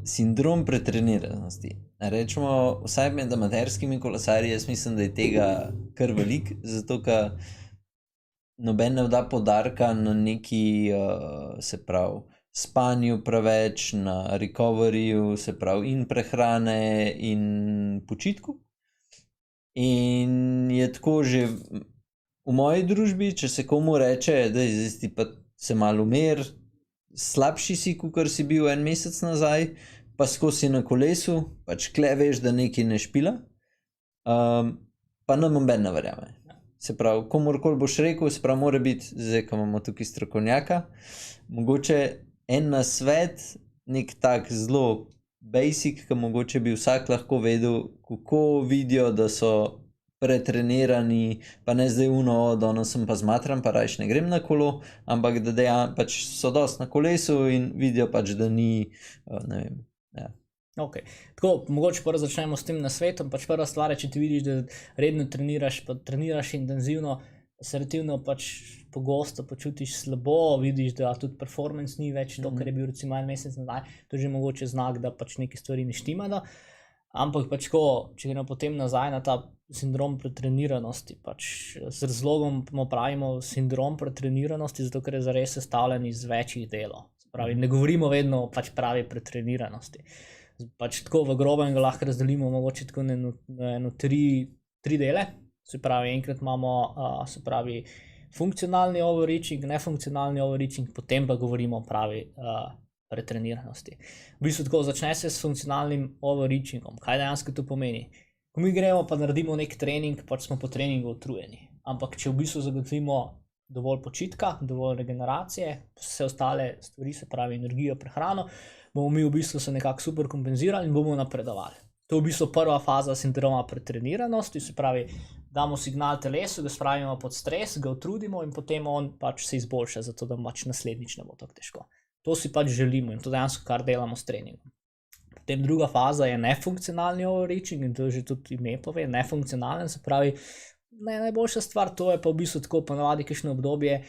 sindrom pretreniranosti. Rečemo, vsaj med amaterskimi kolesarji, jaz mislim, da je tega kar velik, zato ker noben ne da poudarka na neki, se pravi, spanju preveč, na recoveryju, se pravi, in prehrane in počitku. In je tako že v moji družbi, če se komu reče, da zdaj ti pa se malo umir, slabši si, kakor si bil en mesec nazaj, pa skozi na kolesu, pač kle veš, da nekaj ne špila, pa nam noben ne verjame. Se pravi, komorkoli boš rekel, se pravi, mora biti, zdaj, ko imamo tukaj strokovnjaka, mogoče en nasvet, nek tak zelo basic, ki mogoče bi vsak lahko vedel, kako vidijo, da so pretrenirani, pa ne zdaj danes sem pa zmatran, pa rajš ne grem na kolo, ampak da pač so dosti na kolesu in vidijo pač, da ni, ne vem, ja. Ok, tako, mogoče prvo začnemo s tem nasvetom, pač prva stvar je, če ti vidiš, da redno treniraš, pa treniraš intenzivno, se relativno pač pogosto počutiš slabo, vidiš, da tudi performance ni več to, kar je bil recimo en mesec nazaj, to je že mogoče znak, da pač neke stvari ne štimajo. Ampak pač ko, če gremo potem nazaj na ta sindrom pretreniranosti, pač z razlogom pravimo sindrom pretreniranosti, zato ker je zares sestavljen iz večjih delov. Se pravi, ne govorimo vedno o pač pravi pretreniranosti. Pač tako v grobem ga lahko razdelimo mogoče tako na eno tri dele. Se pravi, enkrat imamo se pravi funkcionalni overreaching, nefunkcionalni overreaching, potem pa govorimo o pravi pretreniranosti. V bistvu tako začne se s funkcionalnim overreachingom. Kaj dejansko to pomeni? Ko mi gremo pa naredimo nek trening, pač smo po treningu utrujeni. Ampak če v bistvu zagotovimo dovolj počitka, dovolj regeneracije, vse ostale stvari, se pravi energijo, prehrano, bomo mi v bistvu se nekako super kompenzirali in bomo napredovali. To je v bistvu prva faza sindroma pretreniranosti, se pravi, damo signal telesu, ga spravimo pod stres, ga utrudimo in potem on pač se izboljša, zato da pač naslednjič ne bo tako težko. To si pač želimo in to dejansko kar delamo s treningom. Potem druga faza je nefunkcionalni overreaching in to je že tudi ime pove, nefunkcionalen, se pravi, najboljša stvar, to je pa v bistvu tako ponavadi kakšno obdobje,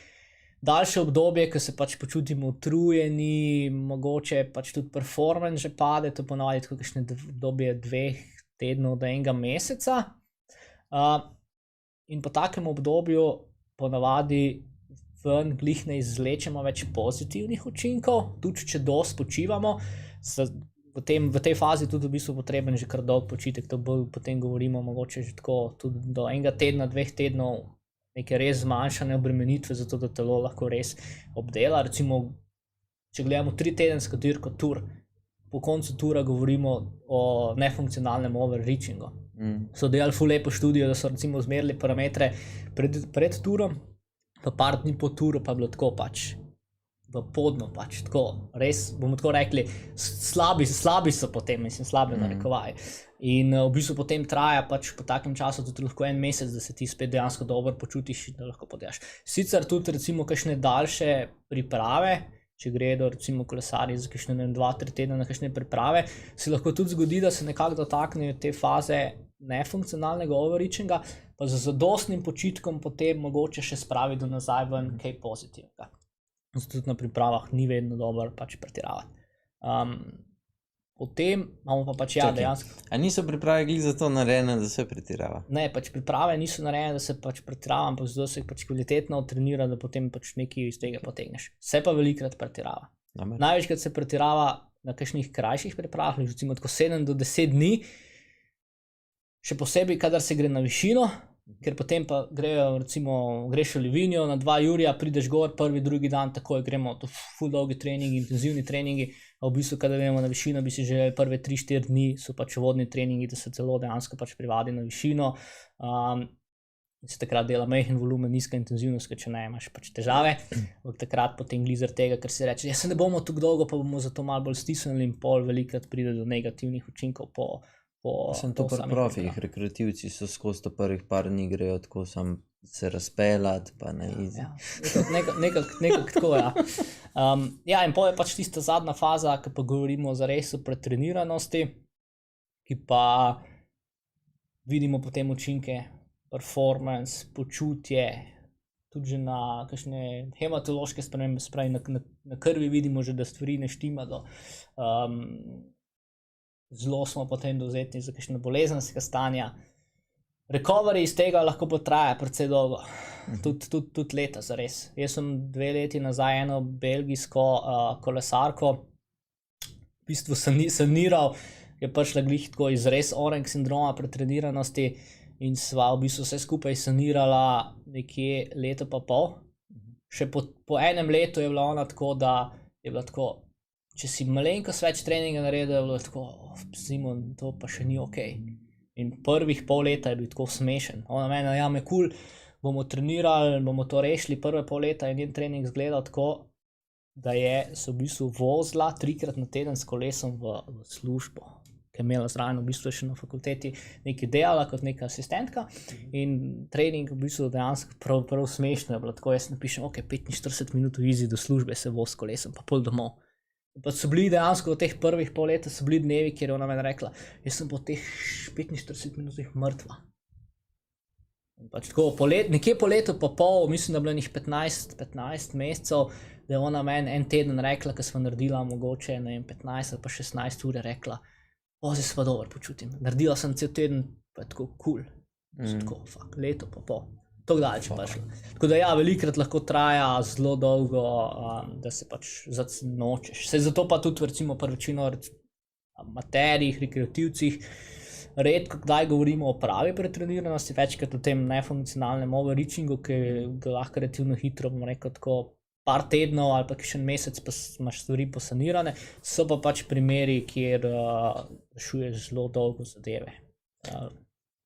daljše obdobje, ko se pač počutimo utrujeni, mogoče pač tudi performance že pade, to ponavadi tako kakšne obdobje 2 tednov do enega meseca. In po takem obdobju ponavadi ven glih ne izvlečemo več pozitivnih učinkov, tudi če dosti počivamo, v tej fazi tudi v bistvu potreben že kar dolg počitek, to bolj potem govorimo mogoče že tako tudi do enega tedna, 2 tednov neke res zmanjšane obremenitve, zato da telo lahko res obdela. Recimo, če gledamo 3-tedensko dirko Tour, po koncu tura govorimo o nefunkcionalnem overreachingu. So delali ful lepo študijo, da so recimo zmerili parametre pred turom, pa par dni po turu pa bilo tako pač v podno pač, tako, res bomo tako rekli, slabi so potem, mislim, slabi narekovaj. In v bistvu potem traja pač po takem času tudi lahko en mesec, da se ti spet dejansko dobro počutiš in da lahko podjaš. Sicer tudi recimo kakšne daljše priprave, če gredo recimo kolesarji za kakšne 2-3 tedne na kakšne priprave, se lahko tudi zgodi, da se nekako dotaknejo te faze nefunkcionalnega overreachinga, pa z zadostnim počitkom potem mogoče še spravi do nazaj ven kaj pozitivnega. Zato tudi na pripravah ni vedno dobro pač pretiravati. Potem imamo pa pač dejansko... A niso priprave glih za to narejene, da se pretirava? Ne, pač priprave niso narejene, da se pač pretirava, ampak zato se pač kvalitetno trenira, da potem pač nekaj iz tega potegneš. Se pa velikrat pretirava. Največkrat se pretirava na kakšnih krajših pripravah, recimo tako 7 do 10 dni, še posebej, kadar se gre na višino, ker potem pa greš v Livigno na 2 jurja, prideš gor, prvi, drugi dan, takoj gremo, to ful dolgi treningi, intenzivni treningi, a v bistvu, kadar gremo na višino, bi si želeli prve 3-4 dni, so pač vodni treningi, da se telo dejansko pač privadi na višino, se takrat dela majhen volumen, nizka intenzivnost, če ne imaš pač težave, takrat potem glizar tega, ker se reče, se ne bomo tako dolgo, pa bomo zato malo bolj stisnili in pol velikrat pride do negativnih učinkov Sem to pri profih, rekreativci so skozi to prvih par dni grejo tako sam se razpeljati, pa ne easy. Nekako tako, ja. Ja, in pol je pač tista zadnja faza, ki pa govorimo zares o pretreniranosti, ki pa vidimo potem učinke, performance, počutje, tudi že na kakšne hematološke spremembe, spravi na krvi vidimo že, da stvari ne štimajo. zelo smo potem dovzetni za kakšne bolezenske stanja. Recovery iz tega lahko potraja precej dolgo, tudi leta zares. Jaz sem 2 leti nazaj eno belgijsko kolesarko v bistvu saniral, je prišla glih tako iz res orange sindroma pretreniranosti in sva v bistvu vse skupaj sanirala nekje leto pa pol. Še po enem letu je bila ona tako, da je bila tako, če si malenkost več treninga naredil, je bilo tako, Simon, to pa še ni okej. In prvih pol leta je bil tako smešen. Ona meni, ja, me cool, bomo trenirali, bomo to rešili prve pol leta in njen trening izgledal tako, da se v bistvu vozila 3-krat na teden s kolesom v službo, ki je imela zraven v bistvu še na fakulteti nekaj delala kot neka asistentka in trening v bistvu dejansko prav smešno je bilo tako, jaz napišem, ok, 45 minut easy do službe se voz s kolesom, pa pol domov. Pa so bili dejansko v teh prvih pol leta so bili dnevi, kjer je ona meni rekla, jaz sem po teh 45 minutah mrtva. Pač tako, nekje po letu pa pol, mislim, da je bilo njih 15 mesecev, da je ona meni en teden rekla, ko smo naredila mogoče 15 ali pa 16 ur, rekla, zdaj se pa dobro počutim. Naredila sem cel teden, pa je tako cool. Tako, leto pa pol. Tako daleč pa šlo. Tako da ja, velikrat lahko traja zelo dolgo, da se pač nočeš. Zato pa tudi recimo pri večino amaterjih, rekreativcih, redko kdaj govorimo o pravi pretreniranosti, večkrat o tem nefunkcionalnem overreachingu, ki ga lahko relativno hitro, bom rekel tako, par tednov ali pa še en mesec pa imaš stvari posanirane, so pa pač primeri, kjer rešuješ zelo dolgo zadeve.